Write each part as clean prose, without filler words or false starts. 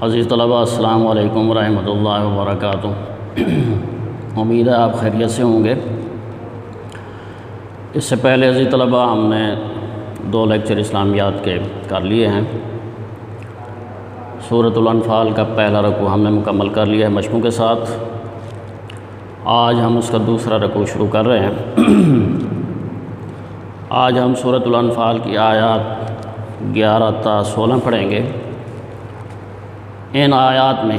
عزیز طلباء، السلام علیکم ورحمۃ اللہ وبرکاتہ۔ امید ہے آپ خیریت سے ہوں گے۔ اس سے پہلے عزیز طلباء ہم نے 2 لیکچر اسلامیات کے کر لیے ہیں۔ سورۃ الانفال کا پہلا رکوع ہم نے مکمل کر لیا ہے مشقوں کے ساتھ۔ آج ہم اس کا دوسرا رکوع شروع کر رہے ہیں۔ آج ہم سورۃ الانفال کی آیات 11 تا 16 پڑھیں گے۔ ان آیات میں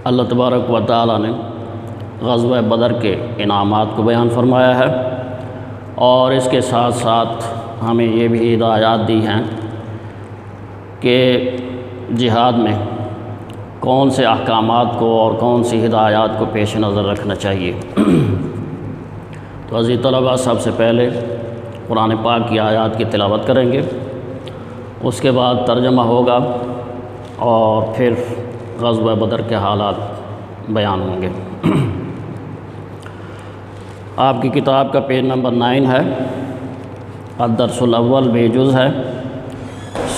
اللہ تبارک و تعالی نے غزوہ بدر کے انعامات کو بیان فرمایا ہے، اور اس کے ساتھ ساتھ ہمیں یہ بھی ہدایات دی ہیں کہ جہاد میں کون سے احکامات کو اور کون سی ہدایات کو پیش نظر رکھنا چاہیے۔ تو عزیز طلباء، سب سے پہلے قرآن پاک کی آیات کی تلاوت کریں گے، اس کے بعد ترجمہ ہوگا اور پھر غزوہ بدر کے حالات بیان ہوں گے۔ آپ کی کتاب کا پیج نمبر 9 ہے، الدرس الاول بے جز ہے،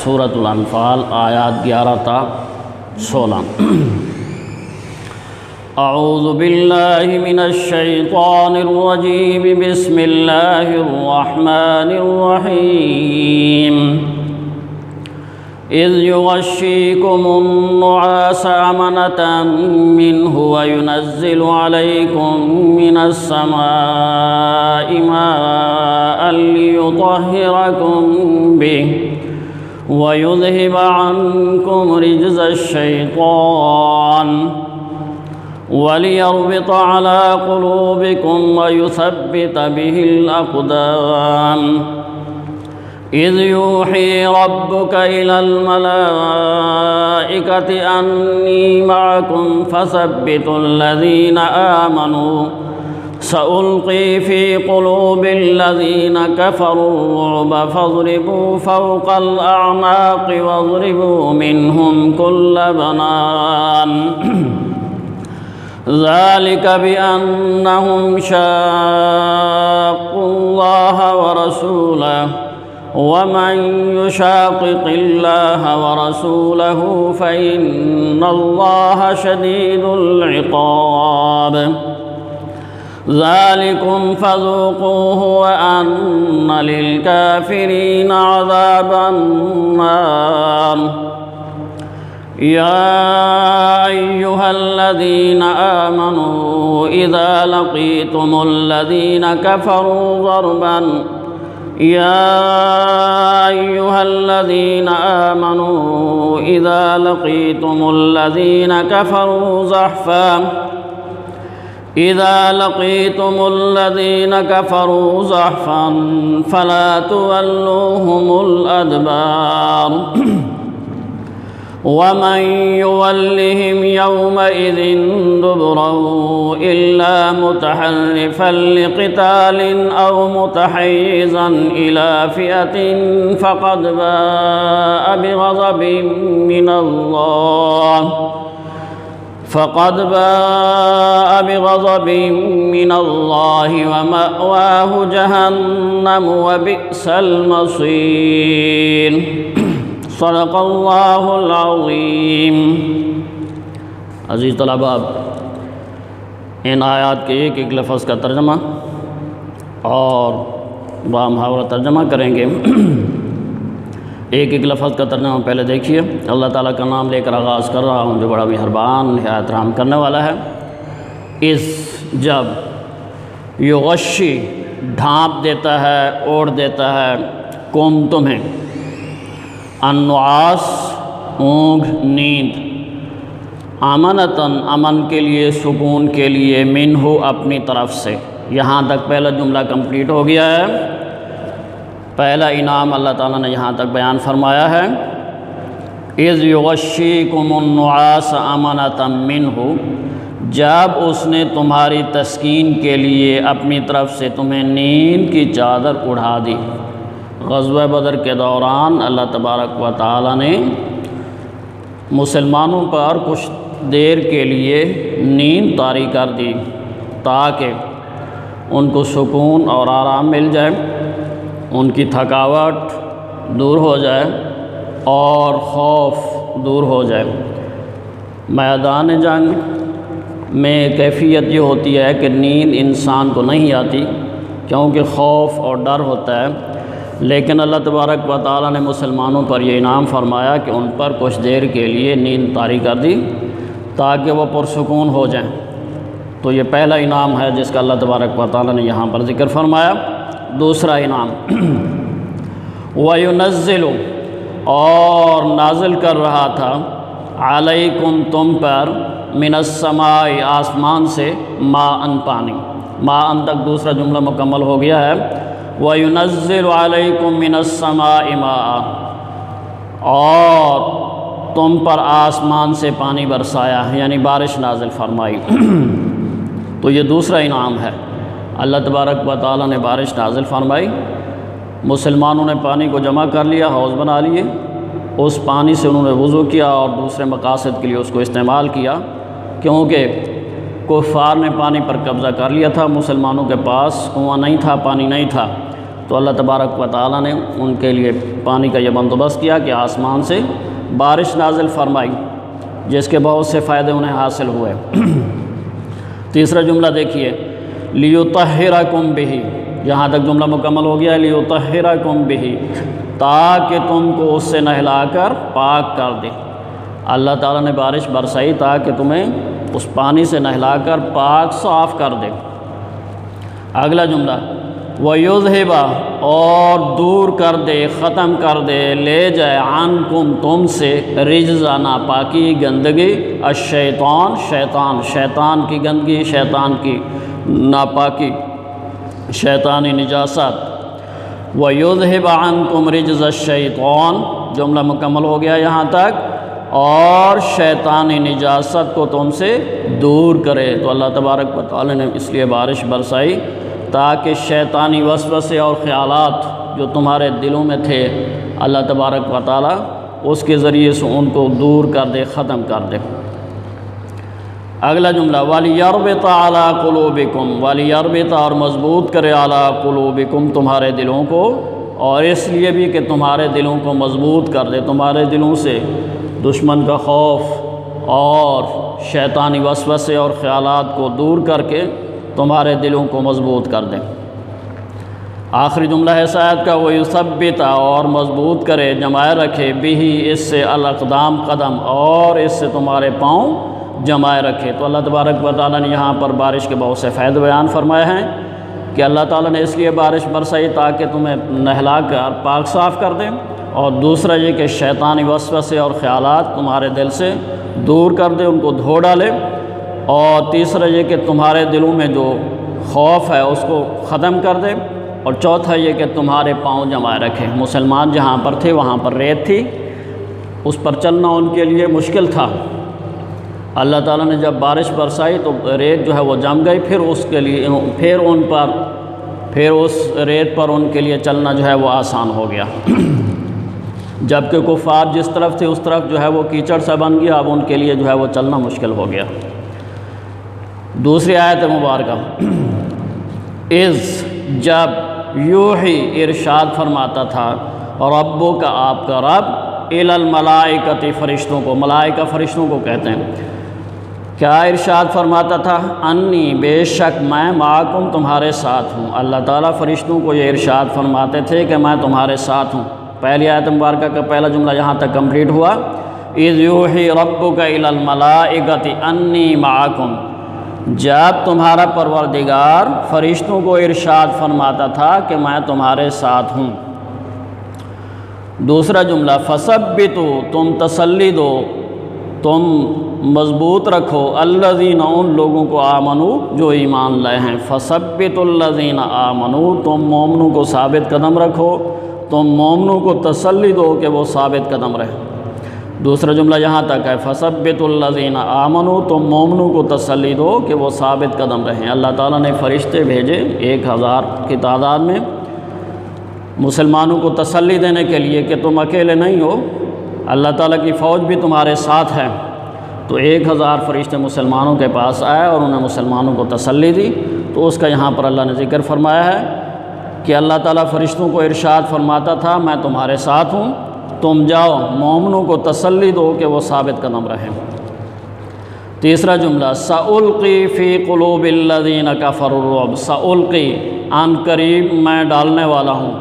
سورۃ الانفال آیات 11 تا 16۔ اعوذ باللہ من الشیطان الرجیم، بسم اللہ الرحمن الرحیم۔ اذ یغشیکم النعاس امنة منہ وینزل علیکم من السماء ماء لیطہرکم بہ وَيُذْهِبَ عَنْكُمْ رِجْزَ الشَّيْطَانِ وَلِيَرْبِطَ عَلَىٰ قُلُوبِكُمْ وَيُثَبِّتَ بِهِ الْأَقْدَامَ إِذْ يُوحِي رَبُّكَ إِلَى الْمَلَائِكَةِ أَنِّي مَعَكُمْ فَثَبِّتُوا الَّذِينَ آمَنُوا سألقي في قلوب الذين كفروا الرعب فاضربوا فوق الأعناق واضربوا منهم كل بنان ذلك بأنهم شاقوا الله ورسوله ومن يشاقق الله ورسوله فإن الله شديد العقاب ذلكم فذوقوه وأن للكافرين عذاب النار يا أيها الذين آمنوا إذا لقيتم الذين كفروا زحفا فلا تولوهم الأدبار ومن يولهم يومئذ دبره إلا متحرفا لقتال أو متحيزا إلى فئة فقد باء بغضب من الله ومأواه جهنم وبئس المصير صدق اللہ العظیم۔ عزیز طلباء، ان آیات کے ایک ایک لفظ کا ترجمہ اور بامحاورہ ترجمہ کریں گے۔ ایک ایک لفظ کا ترجمہ پہلے دیکھیے۔ اللہ تعالیٰ کا نام لے کر آغاز کر رہا ہوں جو بڑا مہربان نہایت رحم کرنے والا ہے۔ اس جب یغشی ڈھانپ دیتا ہے، اوڑھ دیتا ہے، کم تمہیں، النعاس اونگھ نیند، امنتاً امن کے لیے، سکون کے لیے، منہ اپنی طرف سے۔ یہاں تک پہلا جملہ کمپلیٹ ہو گیا ہے۔ پہلا انعام اللہ تعالیٰ نے یہاں تک بیان فرمایا ہے۔ اذ یغشیکم النعاس امنۃ منہ، جب اس نے تمہاری تسکین کے لیے اپنی طرف سے تمہیں نیند کی چادر اڑا دی۔ غزوہ بدر کے دوران اللہ تبارک و تعالیٰ نے مسلمانوں پر کچھ دیر کے لیے نیند طاری کر دی تاکہ ان کو سکون اور آرام مل جائے، ان کی تھکاوٹ دور ہو جائے اور خوف دور ہو جائے۔ میدان جنگ میں کیفیت یہ ہوتی ہے کہ نیند انسان کو نہیں آتی کیونکہ خوف اور ڈر ہوتا ہے، لیکن اللہ تبارک و تعالیٰ نے مسلمانوں پر یہ انعام فرمایا کہ ان پر کچھ دیر کے لیے نیند طاری کر دی تاکہ وہ پرسکون ہو جائیں۔ تو یہ پہلا انعام ہے جس کا اللہ تبارک و تعالیٰ نے یہاں پر ذکر فرمایا۔ دوسرا انعام وَيُنَزِّلُ، اور نازل کر رہا تھا، علیکم تم پر، من السماء آسمان سے، ماءً پانی، ماءً تک دوسرا جملہ مکمل ہو گیا ہے۔ وَيُنَزِّلُ عَلَيْكُم مِّنَ السَّمَاءِ مَاءً، اور تم پر آسمان سے پانی برسایا یعنی بارش نازل فرمائی۔ تو یہ دوسرا انعام ہے، اللہ تبارک و تعالیٰ نے بارش نازل فرمائی، مسلمانوں نے پانی کو جمع کر لیا، حوض بنا لیے، اس پانی سے انہوں نے وضو کیا اور دوسرے مقاصد کے لیے اس کو استعمال کیا، کیونکہ کفار نے پانی پر قبضہ کر لیا تھا، مسلمانوں کے پاس کنواں نہیں تھا، پانی نہیں تھا، تو اللہ تبارک و تعالیٰ نے ان کے لیے پانی کا یہ بندوبست کیا کہ آسمان سے بارش نازل فرمائی، جس کے بہت سے فائدے انہیں حاصل ہوئے۔ تیسرا جملہ دیکھیے، لِيُطَهِّرَكُمْ بِهِ، یہاں تک جملہ مکمل ہو گیا، لِيُطَهِّرَكُمْ بِهِ، تاکہ تم کو اس سے نہلا کر پاک کر دے۔ اللہ تعالیٰ نے بارش برسائی تاکہ تمہیں اس پانی سے نہلا کر پاک صاف کر دے۔ اگلا جملہ، وَيُذْهِبَ، اور دور کر دے، ختم کر دے، لے جائے، عَنْكُمْ تم سے، رِجْزَ ناپاکی، گندگی، الشیطان شیطان، شیطان کی گندگی، شیطان کی ناپاکی، شیطانی نجاست۔ وَيُذْهِبَ عَنْكُمْ رِجْزَ الشَّيْطَانِ، جملہ مکمل ہو گیا یہاں تک، اور شیطانی نجاست کو تم سے دور کرے۔ تو اللہ تبارک و تعالی نے اس لیے بارش برسائی تاکہ شیطانی وسوسے اور خیالات جو تمہارے دلوں میں تھے، اللہ تبارک و تعالی اس کے ذریعے سے ان کو دور کر دے، ختم کر دے۔ اگلا جملہ، وَلِيَرْبِطَ عَلَىٰ قُلُوبِكُمْ، وَلِيَرْبِطَ، اور مضبوط کرے، عَلَىٰ قُلُوبِكُمْ تمہارے دلوں کو، اور اس لیے بھی کہ تمہارے دلوں کو مضبوط کر دے، تمہارے دلوں سے دشمن کا خوف اور شیطانی وسوسے اور خیالات کو دور کر کے تمہارے دلوں کو مضبوط کر دے۔ آخری جملہ ہے اس آیت کا، وَيُثَبِّتَ، اور مضبوط کرے، جمائے رکھے، بِهِ، اس سے، الاقدام قدم، اور اس سے تمہارے پاؤں جمائے رکھے۔ تو اللہ تبارک و تعالیٰ نے یہاں پر بارش کے بہت سے فائدے بیان فرمائے ہیں کہ اللہ تعالیٰ نے اس لیے بارش برسائی تاکہ تمہیں نہلا کر پاک صاف کر دیں، اور دوسرا یہ کہ شیطانی وسوسے اور خیالات تمہارے دل سے دور کر دے، ان کو دھو ڈالے، اور تیسرا یہ کہ تمہارے دلوں میں جو خوف ہے اس کو ختم کر دے، اور چوتھا یہ کہ تمہارے پاؤں جمائے رکھے۔ مسلمان جہاں پر تھے وہاں پر ریت تھی، اس پر چلنا ان کے لیے مشکل تھا، اللہ تعالیٰ نے جب بارش برسائی تو ریت جو ہے وہ جم گئی، پھر اس کے لیے پھر اس ریت پر ان کے لیے چلنا جو ہے وہ آسان ہو گیا۔ جبکہ کفار جس طرف تھے اس طرف جو ہے وہ کیچڑ سا بن گیا، اب ان کے لیے جو ہے وہ چلنا مشکل ہو گیا۔ دوسری آیت مبارکہ، اذ، جب، یوحی، ارشاد فرماتا تھا، ربو کا، آپ کا رب، الی الملائکۃ، فرشتوں کو، ملائکہ فرشتوں کو کہتے ہیں، کیا ارشاد فرماتا تھا، انی، بے شک میں، معکم، تمہارے ساتھ ہوں۔ اللہ تعالیٰ فرشتوں کو یہ ارشاد فرماتے تھے کہ میں تمہارے ساتھ ہوں۔ پہلی آیت مبارکہ کا پہلا جملہ یہاں تک کمپلیٹ ہوا، اذ یوحی ربک الی الملائکۃ انی معکم، جب تمہارا پروردگار فرشتوں کو ارشاد فرماتا تھا کہ میں تمہارے ساتھ ہوں۔ دوسرا جملہ، فثبتوا، تم تسلی دو، تم مضبوط رکھو، الذین، ان لوگوں کو، آمنوا، جو ایمان لائے ہیں، فثبتوا الذین آمنوا، تم مومنوں کو ثابت قدم رکھو، تم مومنوں کو تسلی دو کہ وہ ثابت قدم رہیں۔ دوسرا جملہ یہاں تک ہے، فثبتوا الذین آمنوا، تم مومنوں کو تسلی دو کہ وہ ثابت قدم رہیں۔ اللہ تعالیٰ نے فرشتے بھیجے 1000 کی تعداد میں مسلمانوں کو تسلی دینے کے لیے کہ تم اکیلے نہیں ہو، اللہ تعالیٰ کی فوج بھی تمہارے ساتھ ہے۔ تو 1000 فرشتے مسلمانوں کے پاس آئے اور انہیں مسلمانوں کو تسلی دی۔ تو اس کا یہاں پر اللہ نے ذکر فرمایا ہے کہ اللہ تعالیٰ فرشتوں کو ارشاد فرماتا تھا میں تمہارے ساتھ ہوں، تم جاؤ مومنوں کو تسلی دو کہ وہ ثابت قدم رہیں۔ تیسرا جملہ سألقی فی قلوب الذین کفروا الرعب، سألقی عن قریب میں ڈالنے والا ہوں،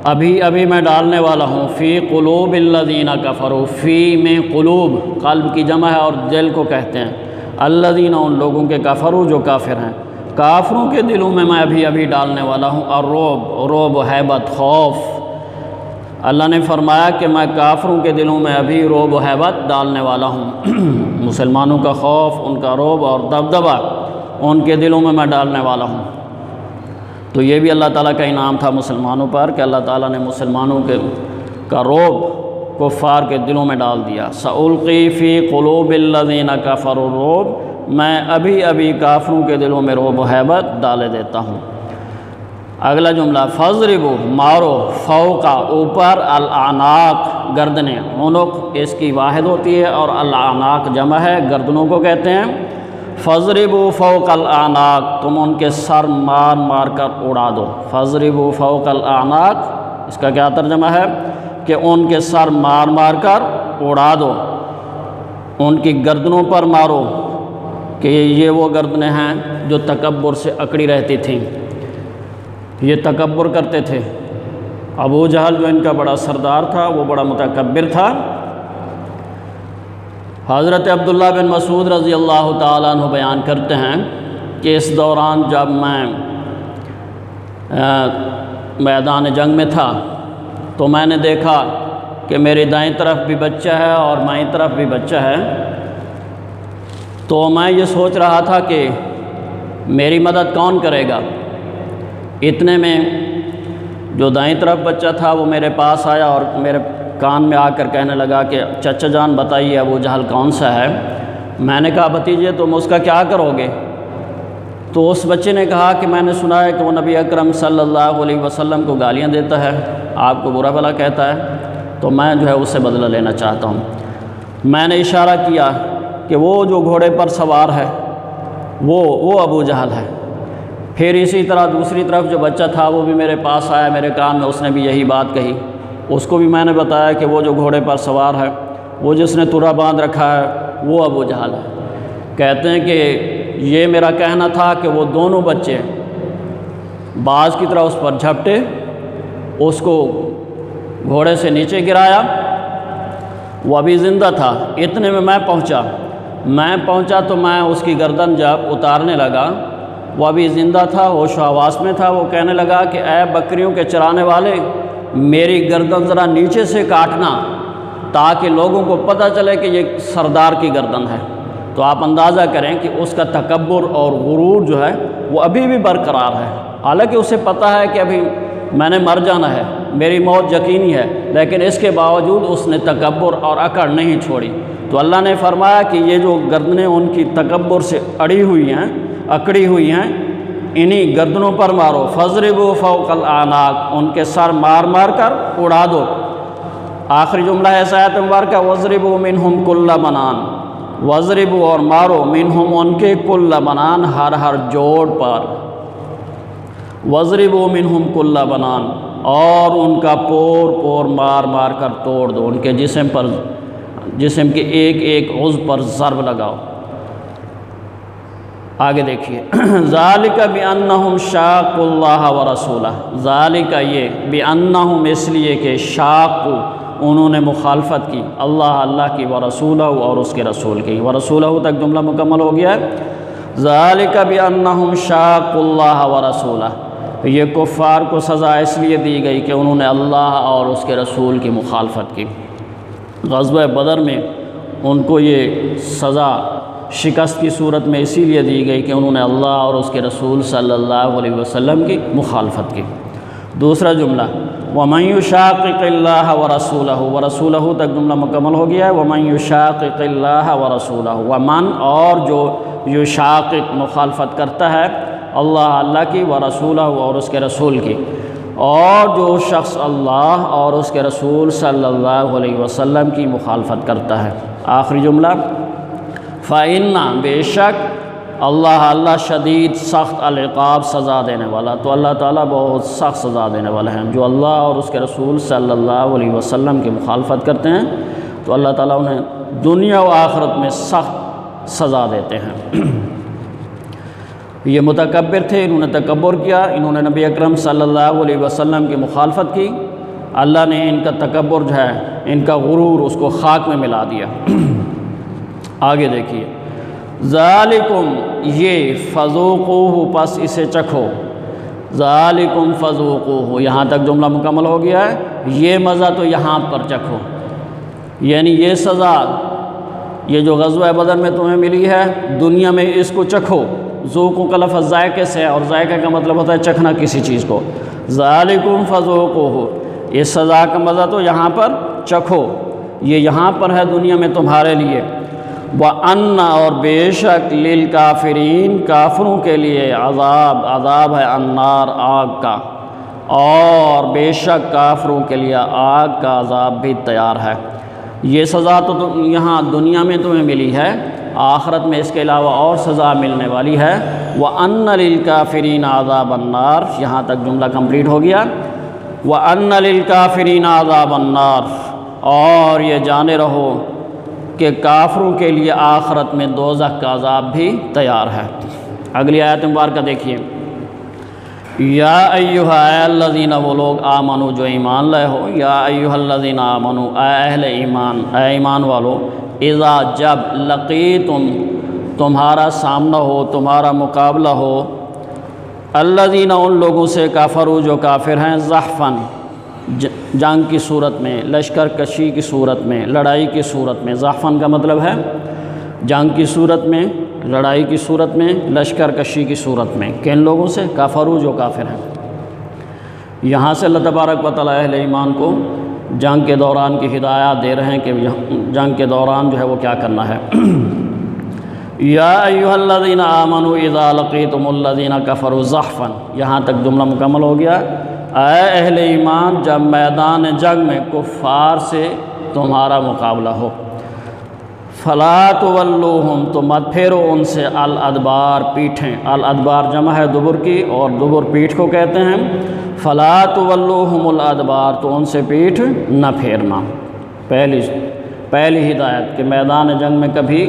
ابھی میں ڈالنے والا ہوں، فی قلوب الذین کفروا، فی میں قلوب قلب کی جمع ہے اور دل کو کہتے ہیں، الذین ان لوگوں کے کفروا جو کافر ہیں، کافروں کے دلوں میں ابھی ڈالنے والا ہوں الرعب ہیبت خوف۔ اللہ نے فرمایا کہ میں کافروں کے دلوں میں ابھی رعب و ہیبت ڈالنے والا ہوں، مسلمانوں کا خوف، ان کا رعب اور دبدبہ ان کے دلوں میں ڈالنے والا ہوں۔ تو یہ بھی اللہ تعالیٰ کا انعام تھا مسلمانوں پر کہ اللہ تعالیٰ نے مسلمانوں کا رعب کفار کے دلوں میں ڈال دیا۔ سألقی فی قلوب الذین کفروا الرعب، میں ابھی کافروں کے دلوں میں رعب و ہیبت ڈالے دیتا ہوں۔ اگلا جملہ فضربوا مارو، فوق اوپر، الاعناق گردنیں، عنق اس کی واحد ہوتی ہے اور الاعناق جمع ہے، گردنوں کو کہتے ہیں۔ فضربوا فوق الاعناق، تم ان کے سر مار کر اڑا دو۔ فضربوا فوق الاعناق اس کا کیا ترجمہ ہے کہ ان کے سر مار کر اڑا دو، ان کی گردنوں پر مارو، کہ یہ وہ گردنیں ہیں جو تکبر سے اکڑی رہتی تھیں، یہ تکبر کرتے تھے۔ ابو جہل جو ان کا بڑا سردار تھا وہ بڑا متکبر تھا۔ حضرت عبداللہ بن مسعود رضی اللہ تعالیٰ عنہ بیان کرتے ہیں کہ اس دوران جب میں میدان جنگ میں تھا تو میں نے دیکھا کہ میری دائیں طرف بھی بچہ ہے اور بائیں طرف بھی بچہ ہے، تو میں یہ سوچ رہا تھا کہ میری مدد کون کرے گا۔ اتنے میں جو دائیں طرف بچہ تھا وہ میرے پاس آیا اور میرے کان میں آ کر کہنے لگا کہ چچا جان بتائیے ابو جہل کون سا ہے۔ میں نے کہا بھتیجے تم اس کا کیا کرو گے؟ تو اس بچے نے کہا کہ میں نے سنا ہے کہ وہ نبی اکرم صلی اللہ علیہ وسلم کو گالیاں دیتا ہے، آپ کو برا بھلا کہتا ہے، تو میں جو ہے اس سے بدلہ لینا چاہتا ہوں۔ میں نے اشارہ کیا کہ وہ جو گھوڑے پر سوار ہے وہ ابو جہل ہے۔ پھر اسی طرح دوسری طرف جو بچہ تھا وہ بھی میرے پاس آیا، میرے کان میں اس نے بھی یہی بات کہی، اس کو بھی میں نے بتایا کہ وہ جو گھوڑے پر سوار ہے، وہ جس نے ترا باندھ رکھا ہے وہ ابو جہل ہے۔ کہتے ہیں کہ یہ میرا کہنا تھا کہ وہ دونوں بچے باز کی طرح اس پر جھپٹے، اس کو گھوڑے سے نیچے گرایا، وہ ابھی زندہ تھا۔ اتنے میں میں پہنچا تو میں اس کی گردن جب اتارنے لگا، وہ ابھی زندہ تھا، ہوش و حواس میں تھا۔ وہ کہنے لگا کہ اے بکریوں کے چرانے والے، میری گردن ذرا نیچے سے کاٹنا تاکہ لوگوں کو پتہ چلے کہ یہ سردار کی گردن ہے۔ تو آپ اندازہ کریں کہ اس کا تکبر اور غرور جو ہے وہ ابھی بھی برقرار ہے، حالانکہ اسے پتہ ہے کہ ابھی میں نے مر جانا ہے، میری موت یقینی ہے، لیکن اس کے باوجود اس نے تکبر اور اکڑ نہیں چھوڑی۔ تو اللہ نے فرمایا کہ یہ جو گردنیں ان کی تکبر سے اکڑی ہوئی ہیں، انہی گردنوں پر مارو۔ فضربوا فوق الاعناق، ان کے سر مار کر اڑا دو۔ آخری جملہ ہے اس آیت مبارکہ وضربوا منہم کل بنان، وضربوا اور مارو منہم ان کے کل بنان ہر جوڑ پر، وضربوا منہم کل بنان اور ان کا پور مار کر توڑ دو، ان کے جسم کے ایک عضو پر ضرب لگاؤ۔ آگے دیکھیے ذالک بانہم شاقوا اللہ ورسولہ، ذالک یہ بانہم اس لیے کہ شاقوا انہوں نے مخالفت کی، اللہ کی ورسولہ اور اس کے رسول کی، ورسولہ تک جملہ مکمل ہو گیا ہے۔ ذالک بانہم شاقوا اللہ ورسولہ، یہ کفار کو سزا اس لیے دی گئی کہ انہوں نے اللہ اور اس کے رسول کی مخالفت کی۔ غزوہ بدر میں ان کو یہ سزا شکست کی صورت میں اسی لیے دی گئی کہ انہوں نے اللہ اور اس کے رسول صلی اللہ علیہ وسلم کی مخالفت کی۔ دوسرا جملہ وَمَن يُشَاقِقِ اللَّهَ وَرَسُولَهُ، وَرَسُولَهُ تک جملہ مکمل ہو گیا ہے۔ وَمَن يُشَاقِقِ اللَّهَ وَرَسُولَهُ، وَمَن اور جو یشاقق مخالفت کرتا ہے اللہ کی، ورسولہ اور اس کے رسول کی، اور جو شخص اللہ اور اس کے رسول صلی اللہ علیہ وسلم کی مخالفت کرتا ہے۔ آخری جملہ فَإِنَّ بے شک اللہ شدید سخت العقاب سزا دینے والا، تو اللہ تعالیٰ بہت سخت سزا دینے والے ہیں۔ جو اللہ اور اس کے رسول صلی اللہ علیہ وسلم کی مخالفت کرتے ہیں تو اللہ تعالیٰ انہیں دنیا و آخرت میں سخت سزا دیتے ہیں۔ یہ متکبر تھے، انہوں نے تکبر کیا، انہوں نے نبی اکرم صلی اللہ علیہ وسلم کی مخالفت کی، اللہ نے ان کا تکبر جو ہے، ان کا غرور اس کو خاک میں ملا دیا۔ آگے دیکھیے، ذالکم یہ فذوقوہ پس اسے چکھو، ذالکم فذوقوہ یہاں تک جملہ مکمل ہو گیا ہے، یہ مزہ تو یہاں پر چکھو، یعنی یہ سزا، یہ جو غزوہ بدر میں تمہیں ملی ہے دنیا میں اس کو چکھو۔ ذوقو کا لفظ ذائقے سے، اور ذائقہ کا مطلب ہوتا ہے چکھنا کسی چیز کو۔ ذالکم فذوقوہ اس سزا کا مزہ تو یہاں پر چکھو، یہ یہاں پر ہے دنیا میں تمہارے لیے۔ وَأَنَّ اور بے شک لِلْكَافِرِينَ کافروں کے لیے عذاب ہے النار آگ کا، اور بے شک کافروں کے لیے آگ کا عذاب بھی تیار ہے۔ یہ سزا تو یہاں دنیا میں تمہیں ملی ہے، آخرت میں اس کے علاوہ اور سزا ملنے والی ہے۔ وَأَنَّ لِلْكَافِرِينَ عَذَابَ النَّارِ یہاں تک جملہ کمپلیٹ ہو گیا۔ وَأَنَّ لِلْكَافِرِينَ عَذَابَ النَّارِ اور یہ جانے رہو کہ کافروں کے لیے آخرت میں دوزخ کا عذاب بھی تیار ہے۔ اگلی آیت مبارکہ دیکھیے، یا ایھا الذین وہ لوگ آمنو جو ایمان لائے ہو، یا ایھا الذین آمنو اے اہل ایمان، اے ایمان والو، اذا جب لقیتم تمہارا سامنا ہو، تمہارا مقابلہ ہو، الذین ان لوگوں سے کفروا جو کافر ہیں، زحفاً جنگ کی صورت میں، لشکر کشی کی صورت میں، لڑائی کی صورت میں۔ زحفاً کا مطلب ہے جنگ کی صورت میں، لڑائی کی صورت میں، لشکر کشی کی صورت میں۔ کن لوگوں سے؟ کفروا جو کافر ہیں۔ یہاں سے اللہ تبارک و تعالیٰ اہل ایمان کو جنگ کے دوران کی ہدایات دے رہے ہیں کہ جنگ کے دوران جو ہے وہ کیا کرنا ہے۔ یا ایھا الذین آمنوا اذا لقیتم الذین کفروا زحفاً یہاں تک جملہ مکمل ہو گیا۔ اے اہل ایمان جب میدان جنگ میں کفار سے تمہارا مقابلہ ہو، فلا تولوہم تو مت پھیرو ان سے الادبار پیٹھیں، الادبار جمع ہے دبر کی، اور دبر پیٹھ کو کہتے ہیں۔ فلا تولوہم الادبار تو ان سے پیٹھ نہ پھیرنا، پہلی ہدایت کہ میدان جنگ میں کبھی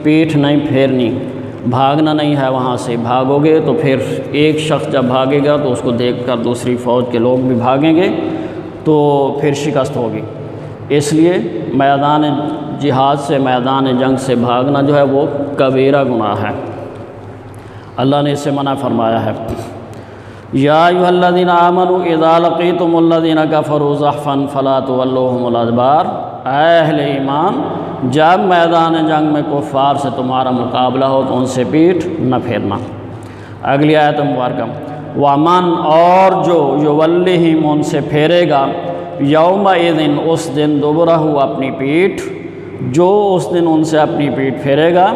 پیٹھ نہیں پھیرنی، بھاگنا نہیں ہے وہاں سے۔ بھاگو گے تو پھر ایک شخص جب بھاگے گا تو اس کو دیکھ کر دوسری فوج کے لوگ بھی بھاگیں گے تو پھر شکست ہوگی۔ اس لیے میدان جہاد سے، میدان جنگ سے بھاگنا جو ہے وہ کبیرہ گناہ ہے، اللہ نے اس سے منع فرمایا ہے۔ یا ایھا الذین آمنوا اذا لقیتم الذین کفروا زحفا فلا تولوہم الادبار اے اہل ایمان جب میدان جنگ میں کفار سے تمہارا مقابلہ ہو تو ان سے پیٹھ نہ پھیرنا۔ اگلی آیت مبارکہ، وَمَنْ اور جو یولہم ان سے پھیرے گا، یومئذ اس دن دبرہ اپنی پیٹھ، جو اس دن ان سے اپنی پیٹھ پھیرے گا،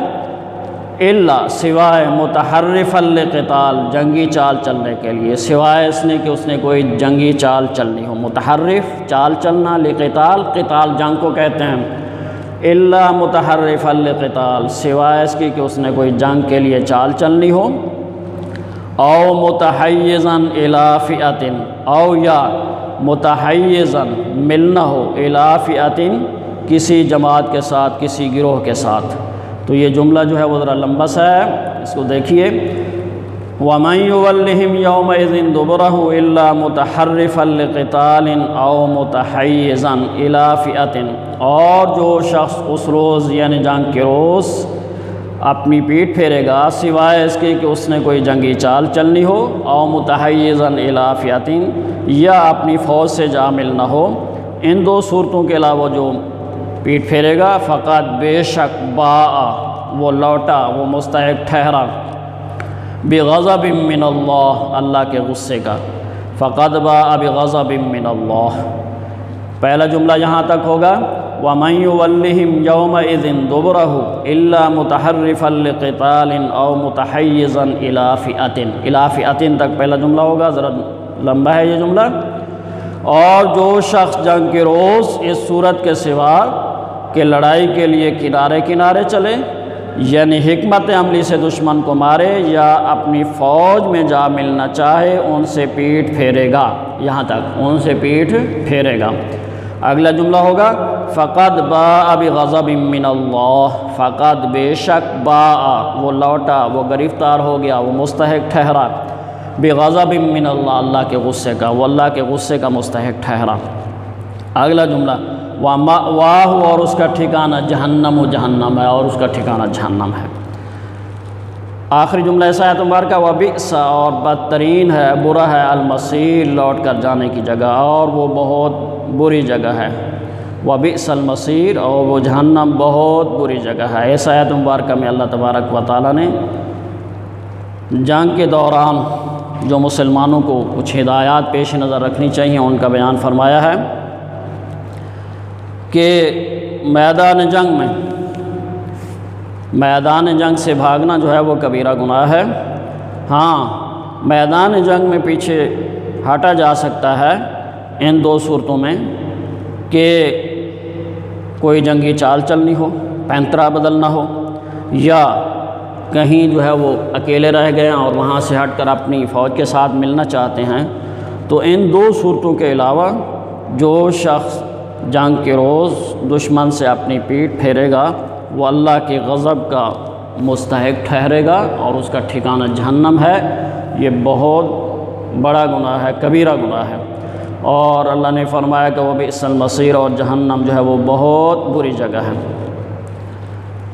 الا سوائے متحرفا لقتال جنگی چال چلنے کے لیے، سوائے اس نے کہ اس نے کوئی جنگی چال چلنی ہو۔ متحرف چال چلنا، لقتال قتال جنگ کو کہتے ہیں۔ الا متحرفا لقتال سوائے اس کی کہ اس نے کوئی جنگ کے لیے چال چلنی ہو، او متحیزا الی فئۃ او یا متحیزا ملنا ہو، الی فئۃ کسی جماعت کے ساتھ، کسی گروہ کے ساتھ۔ تو یہ جملہ جو ہے وہ ذرا لمبا سا ہے، اس کو دیکھیے۔ وَمَن يُوَلِّهِمْ يَوْمَئِذٍ دُبُرَهُ إِلَّا مُتَحَرِّفًا لِقِتَالٍ أَوْ مُتَحَيِّزًا إِلَىٰ فِئَةٍ اور جو شخص اس روز یعنی جنگ کے روز اپنی پیٹھ پھیرے گا سوائے اس کے کہ اس نے کوئی جنگی چال چلنی ہو، او متحیزاً الی فئۃ یا اپنی فوج سے جا ملنا ہو، ان دو صورتوں کے علاوہ جو پیٹھ پھیرے گا، فقط بے شک باء وہ لوٹا، وہ مستحق ٹھہرا، بغضب من اللہ اللہ کے غصے کا، فقط باء بغضب من اللہ۔ پہلا جملہ یہاں تک ہوگا، وَمَن يُوَلِّهِمْ يَوْمَئِذٍ دُبُرَهُ إِلَّا مُتَحَرِّفًا لِقِتَالٍ أَوْ مُتَحَيِّزًا إِلَىٰ فِئَةٍ إِلَىٰ فِئَةٍ تک پہلا جملہ ہوگا، ذرا لمبا ہے یہ جملہ۔ اور جو شخص جنگ کے روز اس صورت کے سوا کہ لڑائی کے لیے کنارے کنارے چلے، یعنی حکمت عملی سے دشمن کو مارے یا اپنی فوج میں جا ملنا چاہے ان سے پیٹھ پھیرے گا، یہاں تک ان سے پیٹھ پھیرے گا۔ اگلا جملہ ہوگا فقد باء بغضب من اللہ، فقد بے شک باء وہ لوٹا، وہ گرفتار ہو گیا، وہ مستحق ٹھہرا، بغضب من اللہ اللہ کے غصے کا، وہ اللہ کے غصے کا مستحق ٹھہرا۔ اگلا جملہ وَمَأْوَاهُ اور اس کا ٹھکانہ جہنم و جہنم ہے، اور اس کا ٹھکانہ جہنم ہے۔ آخری جملہ اس آیت مبارکہ وَبِئْسَ اور بدترین ہے، برا ہے، المصیر لوٹ کر جانے کی جگہ، اور وہ بہت بری جگہ ہے۔ وَبِئْسَ المصیر اور وہ جہنم بہت بری جگہ ہے۔ اس آیت مبارکہ میں اللہ تبارک و تعالیٰ نے جنگ کے دوران جو مسلمانوں کو کچھ ہدایات پیش نظر رکھنی چاہیے ان کا بیان فرمایا ہے کہ میدان جنگ سے بھاگنا جو ہے وہ کبیرہ گناہ ہے۔ ہاں، میدان جنگ میں پیچھے ہٹا جا سکتا ہے ان دو صورتوں میں کہ کوئی جنگی چال چلنی ہو، پینترا بدلنا ہو، یا کہیں جو ہے وہ اکیلے رہ گئے اور وہاں سے ہٹ کر اپنی فوج کے ساتھ ملنا چاہتے ہیں۔ تو ان دو صورتوں کے علاوہ جو شخص جنگ کے روز دشمن سے اپنی پیٹھ پھیرے گا وہ اللہ کے غضب کا مستحق ٹھہرے گا، اور اس کا ٹھکانہ جہنم ہے۔ یہ بہت بڑا گناہ ہے، کبیرہ گناہ ہے، اور اللہ نے فرمایا کہ وہ بئس المصیر اور جہنم جو ہے وہ بہت بری جگہ ہے۔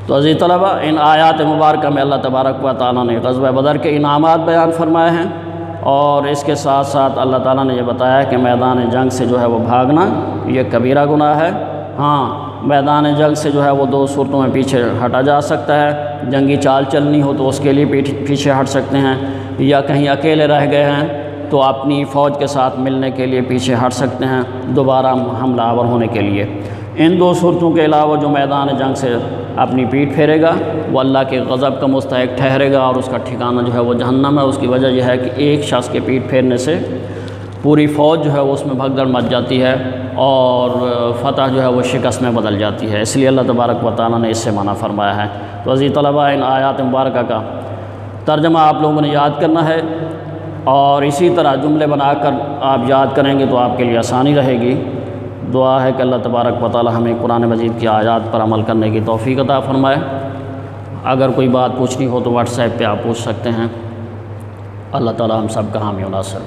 تو عزیز طلبہ، ان آیات مبارکہ میں اللہ تبارک و تعالیٰ نے غزوہ بدر کے انعامات بیان فرمائے ہیں، اور اس کے ساتھ ساتھ اللہ تعالیٰ نے یہ بتایا کہ میدان جنگ سے جو ہے وہ بھاگنا یہ کبیرہ گناہ ہے۔ ہاں، میدان جنگ سے جو ہے وہ دو صورتوں میں پیچھے ہٹا جا سکتا ہے، جنگی چال چلنی ہو تو اس کے لیے پیچھے ہٹ سکتے ہیں، یا کہیں اکیلے رہ گئے ہیں تو اپنی فوج کے ساتھ ملنے کے لیے پیچھے ہٹ سکتے ہیں دوبارہ حملہ آور ہونے کے لیے۔ ان دو صورتوں کے علاوہ جو میدان جنگ سے اپنی پیٹھ پھیرے گا وہ اللہ کے غضب کا مستحق ٹھہرے گا، اور اس کا ٹھکانہ جو ہے وہ جہنم ہے۔ اس کی وجہ یہ ہے کہ ایک شخص کے پیٹھ پھیرنے سے پوری فوج جو ہے وہ اس میں بھگدڑ مچ جاتی ہے، اور فتح جو ہے وہ شکست میں بدل جاتی ہے۔ اس لیے اللہ تبارک و تعالیٰ نے اس سے منع فرمایا ہے۔ تو عزیز طلبہ، ان آیات مبارکہ کا ترجمہ آپ لوگوں نے یاد کرنا ہے، اور اسی طرح جملے بنا کر آپ یاد کریں گے تو آپ کے لیے آسانی رہے گی۔ دعا ہے کہ اللہ تبارک و تعالی ہمیں قرآن مجید کی آیات پر عمل کرنے کی توفیق عطا فرمائے۔ اگر کوئی بات پوچھنی ہو تو واٹس ایپ پہ آپ پوچھ سکتے ہیں۔ اللہ تعالی ہم سب کا حامی و ناصر۔